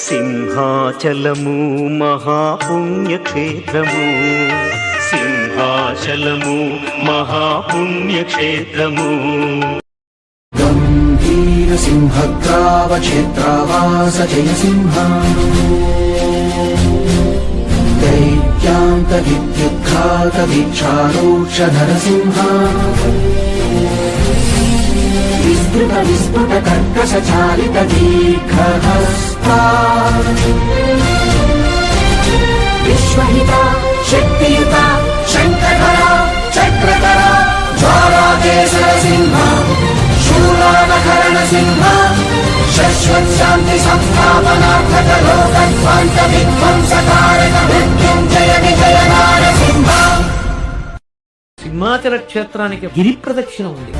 సింహాచలము మహాపుణ్యక్షేత్రము, సింహాచలము మహాపుణ్యక్షేత్రము. గంభీర సింహగ్రావ క్షేత్రావాస జయసింహ, దైత్యాంత విద్యుద్ఘాత వీక్షారోక్ష నరసింహ, విస్తృత విస్ఫుట కర్కశ చాలిత దీర్ఘహస్తా, విశ్వహిత శక్తియుత శంఖధర చక్రధర జ్వాలాకేశర సింహ, శూలానకరణ సింహ, శాశ్వత శాంతి సంస్థాపనార్థక లోకధ్వాంత విధ్వంసకారక మృత్యుంజయ విజయ నారసింహ. సింహాచల క్షేత్రానికి గిరి ప్రదక్షిణ ఉంది.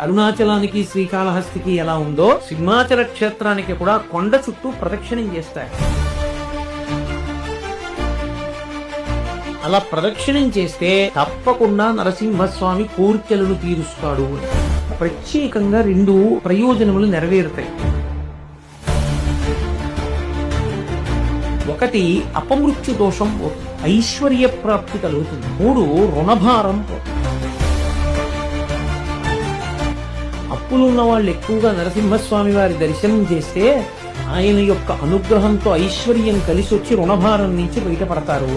అరుణాచలానికి శ్రీకాళహస్తికి ఎలా ఉందో సింహాచల క్షేత్రానికి కూడా కొండ చుట్టూ ప్రదక్షిణం చేస్తాయి. అలా ప్రదక్షిణం చేస్తే తప్పకుండా నరసింహస్వామి కోర్కెలను తీరుస్తాడు. ప్రత్యేకంగా 2 ప్రయోజనములు నెరవేరుతాయి. ఒకటి, అపమృత్యు దోషం పోతుంది, ఐశ్వర్య ప్రాప్తి కలుగుతుంది. 3, రుణభారం పోతుంది. అప్పులున్న వాళ్ళు ఎక్కువగా నరసింహస్వామి వారి దర్శనం చేస్తే ఆయన యొక్క అనుగ్రహంతో ఐశ్వర్యం కలిసి వచ్చి రుణభారం నుంచి బయటపడతారు.